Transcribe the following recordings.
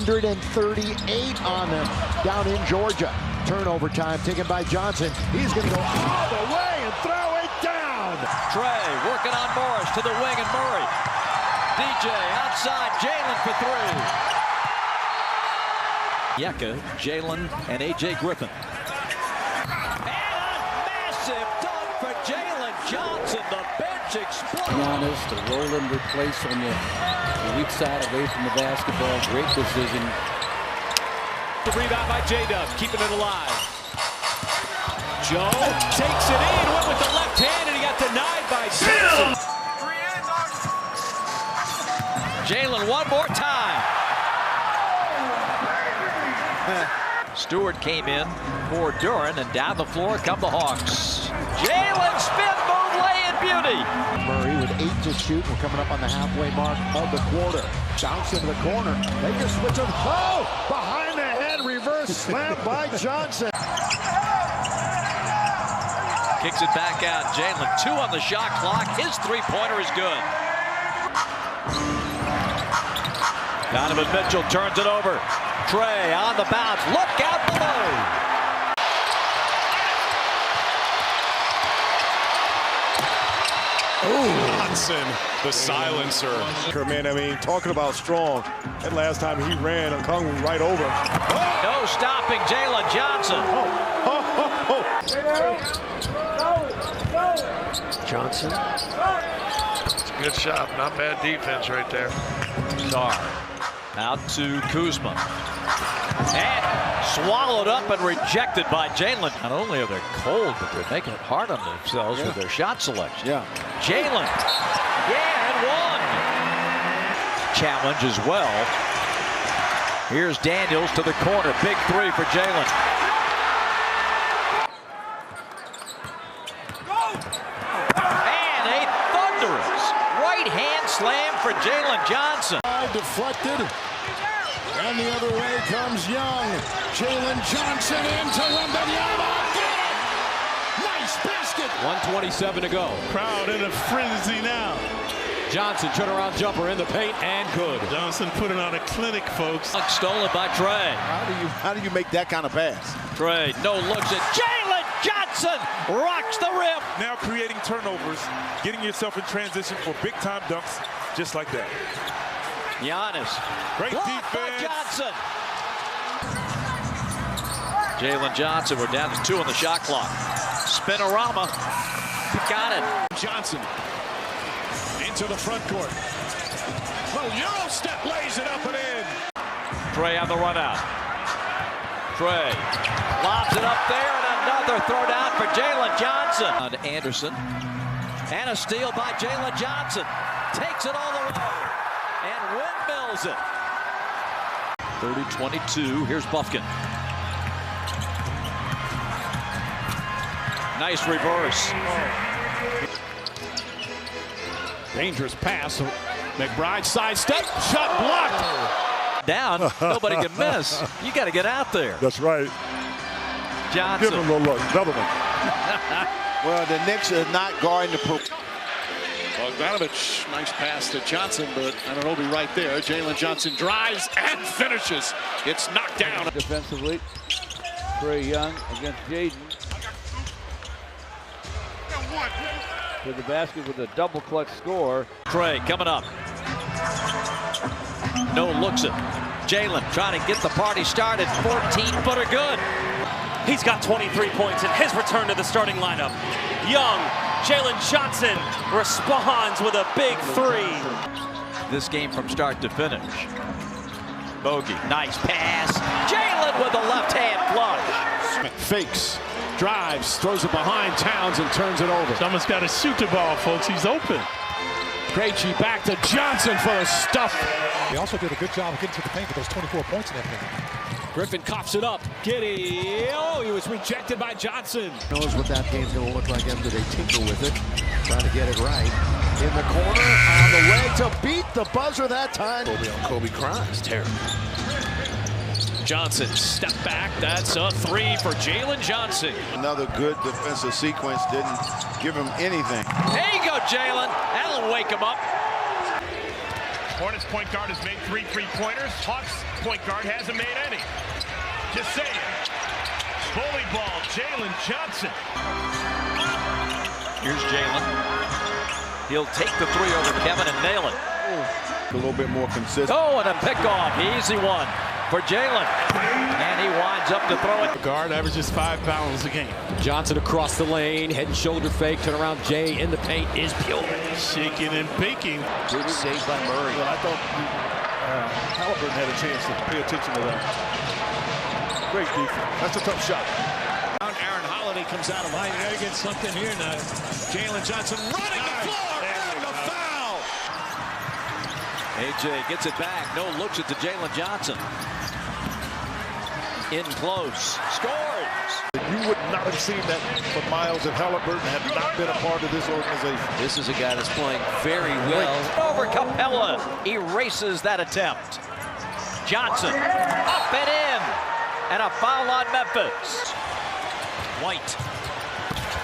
138 on them down in Georgia. Turnover time taken by Johnson. He's going to go all the way and throw it down. Trey working on Morris to the wing and Murray. DJ outside, Jalen for three. Yeka, Jalen, and A.J. Griffin. And a massive dunk for Jalen Johnson. The bench explodes. Giannis to roll and replace on the weak side away from the basketball. Great decision. The rebound by J-Dub, keeping it alive. Joe takes it in, went with the left hand, and he got denied by Simpson. Jalen one more time. Stewart came in for Duran, and down the floor come the Hawks. Jalen spin move, lay in beauty. Murray with 8 to shoot. We're coming up on the halfway mark of the quarter. Bounce into the corner. They just switch it. Oh! Behind the head, reverse slam by Johnson. Kicks it back out. Jalen, 2 on the shot clock. His three-pointer is good. Donovan Mitchell turns it over. Trey on the bounce. Look out below. Johnson, the silencer. Man, I mean, talking about strong. That last time he ran, Kung was right over. Oh! No stopping Jalen Johnson. Johnson. It's a good shot. Not bad defense right there. Czar out to Kuzma. And swallowed up and rejected by Jalen. Not only are they cold, but they're making it hard on themselves with their shot selection. Yeah. Jalen. Yeah, and one. Challenge as well. Here's Daniels to the corner. Big three for Jalen. And a thunderous right hand slam for Jalen Johnson. Deflected. And the other way comes Young. Jalen Johnson into Wembanyama. Nice basket. 1:27 to go. Crowd in a frenzy now. Johnson turnaround jumper in the paint and good. Johnson putting on a clinic, folks. Stolen by Trey. How do you make that kind of pass? Trey, no looks at Jalen Johnson. Rocks the rim. Now creating turnovers, getting yourself in transition for big-time dunks just like that. Giannis. Great Blocked defense. by Johnson. Jalen Johnson, we're down to 2 on the shot clock. Spinorama. Got it. Johnson into the front court. Little Euro step, lays it up and in. Trey on the run out. Trey lobs it up there, and another throw down for Jalen Johnson. On to Anderson. And a steal by Jalen Johnson. Takes it all the way. And windmills it. 30-22. Here's Bufkin. Nice reverse. Dangerous pass. McBride sidestep. Shot blocked. Down. Nobody can miss. You got to get out there. That's right. Johnson. Give him a little look. Another one. Well, the Knicks are not guarding the Bogdanovich, nice pass to Johnson, but Anunoby right there. Jalen Johnson drives and finishes. It's knocked down. Defensively, Trey Young against Jaden. To the basket with a double clutch score. Trey coming up. No looks it. Jalen trying to get the party started. 14-footer good. He's got 23 points in his return to the starting lineup. Young, Jalen Johnson responds with a big three. This game from start to finish. Bogey, nice pass. Jalen with a left hand flush. Fakes, drives, throws it behind Towns and turns it over. Someone's got to shoot the ball, folks. He's open. Krejci back to Johnson for the stuff. He also did a good job of getting to the paint with those 24 points in that game. Griffin coughs it up. Giddy. Oh, he was rejected by Johnson. Knows what that game's going to look like after they tinker with it. Trying to get it right. In the corner, on the way to beat the buzzer that time. Kobe cries. Terrible. Johnson, step back. That's a three for Jalen Johnson. Another good defensive sequence. Didn't give him anything. There you go, Jalen. That'll wake him up. Hornets point guard has made 3 3-pointers. Hawks point guard hasn't made any. Just saying. Bully ball, Jalen Johnson. Here's Jalen. He'll take the 3 over Kevin and nail it. A little bit more consistent. Oh, and a pickoff. Easy one for Jalen. And he winds up to throw it. Guard averages 5 pounds a game. Johnson across the lane, head and shoulder fake, turn around. Jay in the paint is pure. Shaking and baking. Good save by Murray. Well, I thought Halliburton had a chance to pay attention to that. Great defense. That's a tough shot. Aaron Holiday comes out of line. You gotta get something here now. Jalen Johnson running the floor and a foul. AJ gets it back. No looks at to Jalen Johnson. In close. Scores. You would not have seen that from Miles if Halliburton had not been a part of this organization. This is a guy that's playing very well. Over Capella. Erases that attempt. Johnson. Up and in. And a foul on Memphis. White.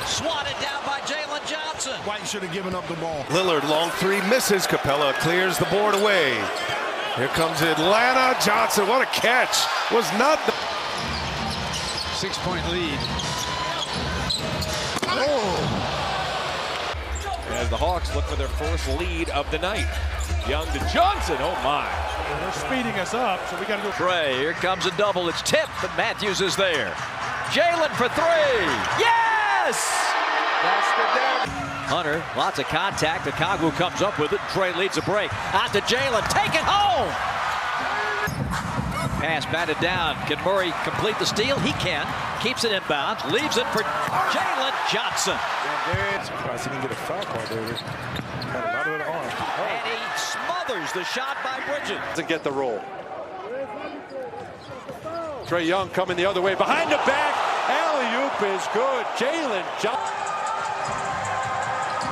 Swatted down by Jalen Johnson. White should have given up the ball. Lillard, long 3, misses. Capella clears the board away. Here comes Atlanta. Johnson, what a catch. Was not the 6-point lead. As the Hawks look for their first lead of the night. Young to Johnson. Oh my. They're speeding us up, so we got to go. Trey, here comes a double. It's tipped, but Matthews is there. Jalen for 3. Yes! That's the damn. Hunter, lots of contact. Okongwu comes up with it. Trey leads the break. Out to Jalen. Take it home! Pass batted down. Can Murray complete the steal? He can. Keeps it inbounds. Leaves it for Jalen Johnson. Surprised he didn't get a foul call there. Had a lot of it on. And he smothers the shot by Bridges. doesn't get the roll. Trae Young coming the other way. Behind the back. Alley-oop is good. Jalen Johnson.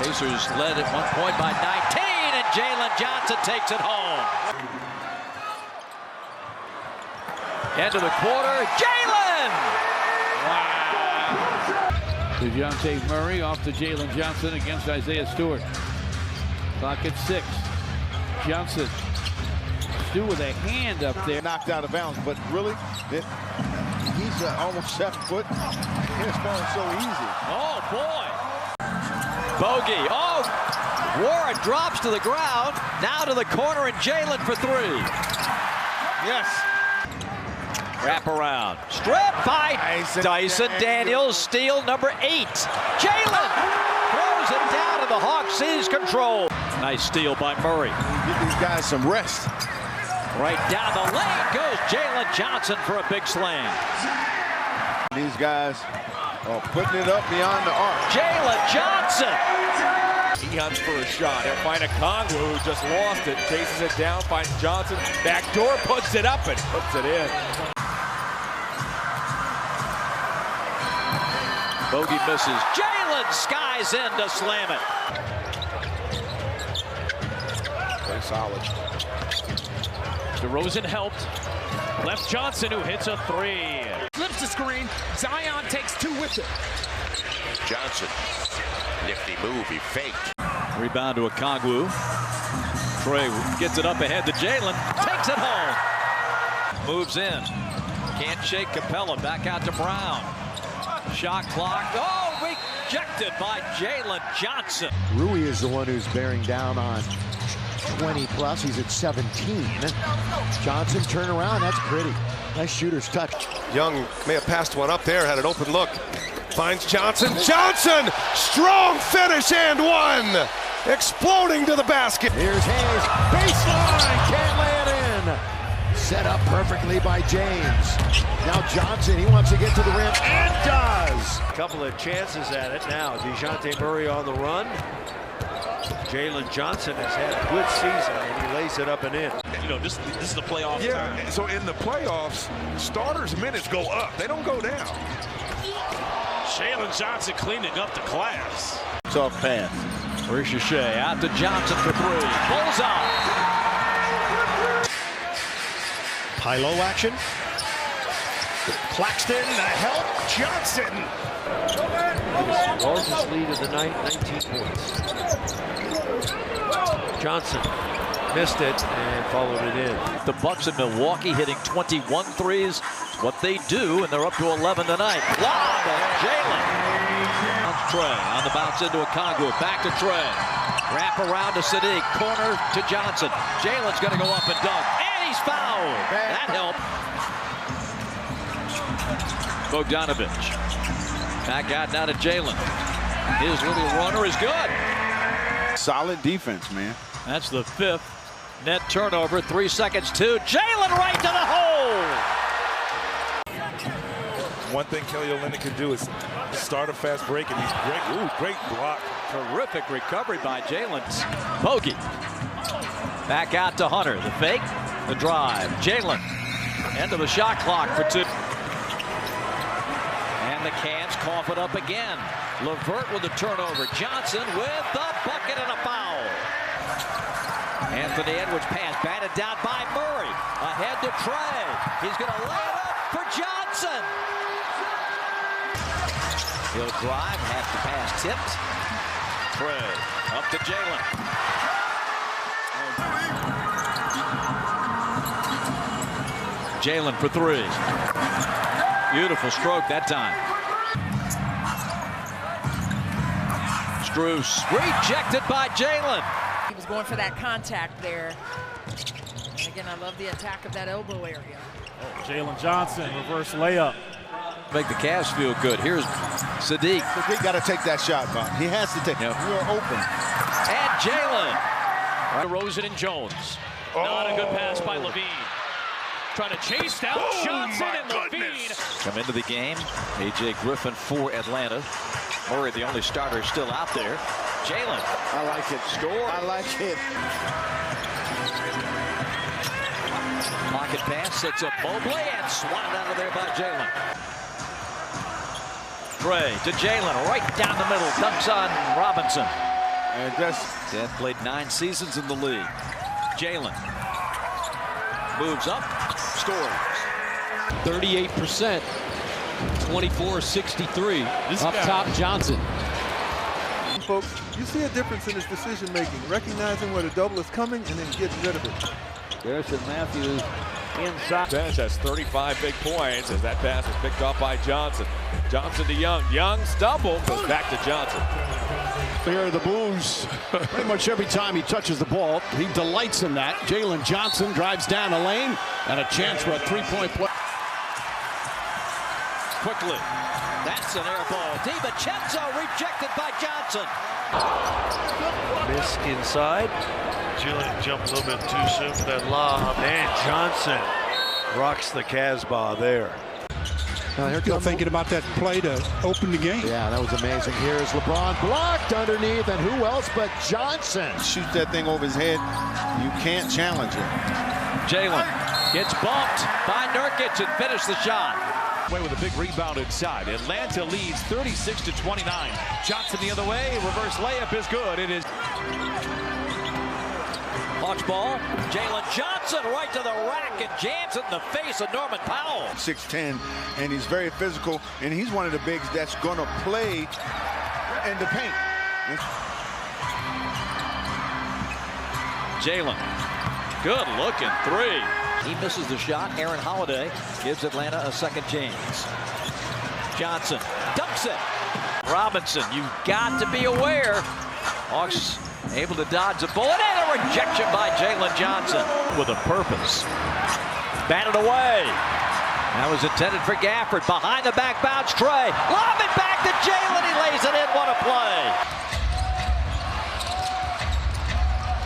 Pacers led at one point by 19, and Jalen Johnson takes it home. End of the quarter, Jalen! Wow. DeJounte Murray off to Jalen Johnson against Isaiah Stewart. Clock at 6. Johnson. Stu with a hand up there. Knocked out of bounds, but really, he's almost 7 foot. It's falling so easy. Oh, boy. Bogey. Oh, Warren drops to the ground. Now to the corner, and Jalen for 3. Yes. Wrap around. Strip by Dyson Daniels. Steal number 8. Jalen throws it down, and the Hawks seize control. Nice steal by Murray. Give these guys some rest. Right down the lane goes Jalen Johnson for a big slam. These guys are putting it up beyond the arc. Jalen Johnson. He hunts for a shot. He'll find Okongwu who just lost it. Chases it down. Finds Johnson. Back door. Puts it up and puts it in. Bogey misses. Jalen skies in to slam it. Very solid. DeRozan helped. Left Johnson, who hits a 3. Flips the screen. Zion takes 2 with it. Johnson. Nifty move. He faked. Rebound to Okongwu. Trey gets it up ahead to Jalen. Takes it home. Moves in. Can't shake Capella. Back out to Brown. Shot clock. Oh, rejected by Jalen Johnson. Rui is the one who's bearing down on 20 plus. He's at 17. Johnson turn around. That's pretty. Nice shooter's touch. Young may have passed one up there. Had an open look. Finds Johnson. Johnson! Strong finish and 1! Exploding to the basket. Here's Hayes. Baseline. Can't lay it in. Set up perfectly by James. Now Johnson, he wants to get to the rim and does. A couple of chances at it now. DeJounte Murray on the run. Jalen Johnson has had a good season, and he lays it up and in. You know, this is the playoff time. So in the playoffs, starters' minutes go up. They don't go down. Jalen Johnson cleaning up the class. Tough pass. Ricochet out to Johnson for 3. Bullseye. High-low action. Claxton, the help. Johnson. Largest lead of the night, 19 points. Johnson Missed it and followed it in. The Bucks in Milwaukee hitting 21 threes. What they do, and they're up to 11 tonight. Lob of Jalen. Trey on the bounce into a Okongwu. Back to Trey. Wrap around to Sadiq. Corner to Johnson. Jalen's going to go up and dunk. And he's fouled. That helped. Bogdanovich. Back out now to Jalen. His little runner is good. Solid defense, man. That's the 5th net turnover. 3 seconds to Jalen right to the hole. One thing Kelly Olynyk can do is start a fast break, and he's great. Ooh, great block. Terrific recovery by Jalen. Bogey. Back out to Hunter. The fake, the drive. Jalen. End of the shot clock for 2. And the Cavs cough it up again. LeVert with the turnover. Johnson with the bucket and a foul. Anthony Edwards pass batted down by Murray. Ahead to Trey. He's going to lay it up for Johnson. He'll drive, has the pass tipped. Trey up to Jalen. Jalen for 3. Beautiful stroke that time. Strus rejected by Jalen. He was going for that contact there. And again, I love the attack of that elbow area. Jalen Johnson, reverse layup. Make the Cavs feel good. Here's Sadiq. Sadiq got to take that shot, Bob. He has to take it. You're open. And Jalen. Rosen and Jones. Not a good pass by Levine. Trying to chase down Johnson and Levine. Come into the game. A.J. Griffin for Atlanta. Murray, the only starter, still out there. Jalen. I like it. Score. I like it. Pocket pass, sets up Mobley and swatted out of there by Jalen. Trey to Jalen, right down the middle, dunks on Robinson. And that's Dad played 9 seasons in the league. Jalen moves up, scores. 38%, 24-63. Up top, Johnson. Folks, you see a difference in his decision making, recognizing where the double is coming and then getting rid of it. Garrison Matthews inside. Bench has 35 big points as that pass is picked off by Johnson. Johnson to Young. Young stumbled, goes back to Johnson. Fear the Blues. Pretty much every time he touches the ball, he delights in that. Jalen Johnson drives down the lane and a chance for a 3-point play. Quickly. That's an air ball. DiVincenzo rejected by Johnson. Miss inside. Julian jumped a little bit too soon for that lob. And Johnson rocks the Casbah there. Still thinking about that play to open the game. Yeah, that was amazing. Here's LeBron blocked underneath, and who else but Johnson? Shoot that thing over his head. You can't challenge him. Jalen gets bumped by Nurkic and finished the shot. With a big rebound inside. Atlanta leads 36-29. Johnson the other way. Reverse layup is good. It is. Hawks ball. Jalen Johnson right to the rack and jams it in the face of Norman Powell. 6'10", and he's very physical, and he's one of the bigs that's going to play in the paint. Jalen. Good looking 3. He misses the shot. Aaron Holiday gives Atlanta a second chance. Johnson dunks it. Robinson, you've got to be aware. Hawks able to dodge a bullet and a rejection by Jalen Johnson with a purpose. Batted away. That was intended for Gafford. Behind the back bounce, Trey. Lob it back to Jalen. He lays it in. What a play.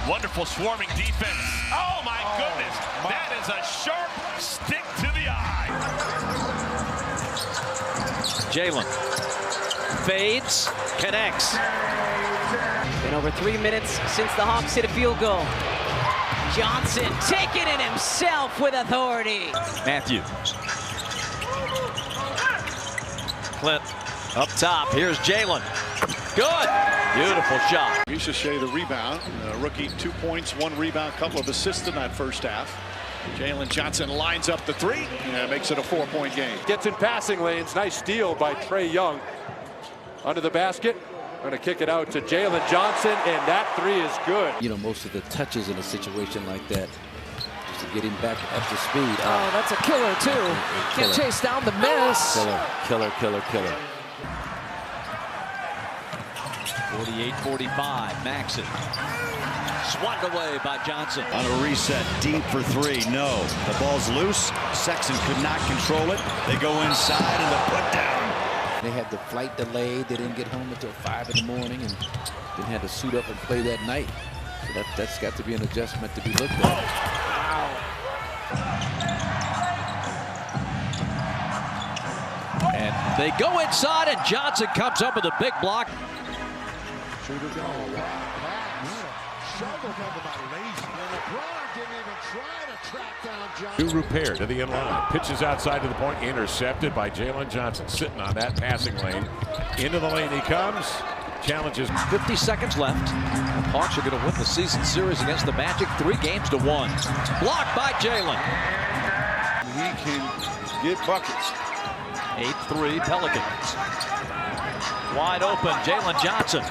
wonderful swarming defense. Oh my goodness. That is a sharp stick to the eye. Jalen fades, connects. Been over 3 minutes since the Hawks hit a field goal. Johnson taking it himself with authority. Matthews. Clint up top. Here's Jalen. Good. Beautiful shot. Misha Shea the rebound. Rookie 2 points, 1 rebound, couple of assists in that first half. Jalen Johnson lines up the three and makes it a 4-point game. Gets in passing lanes. Nice steal by Trae Young. Under the basket. Going to kick it out to Jalen Johnson, and that three is good. You know, most of the touches in a situation like that, just to get him back up to speed. Oh, that's a killer, too. Can't chase down the miss. Killer. 48-45, Maxson. Swatted away by Johnson. On a reset, deep for three, no. The ball's loose. Sexton could not control it. They go inside and the put down. They had the flight delayed. They didn't get home until 5 in the morning and then had to suit up and play that night. So that's got to be an adjustment to be looked at. And they go inside, and Johnson comes up with a big block. Shooter going. Shoveled over by Lazy. And LeBron didn't even try to track down Johnson. New repair to the end line. Pitches outside to the point. Intercepted by Jalen Johnson. Sitting on that passing lane. Into the lane he comes. Challenges. 50 seconds left. The Hawks are going to win the season series against the Magic 3-1. Blocked by Jalen. He can get buckets. 8-3 Pelicans. Wide open, Jalen Johnson.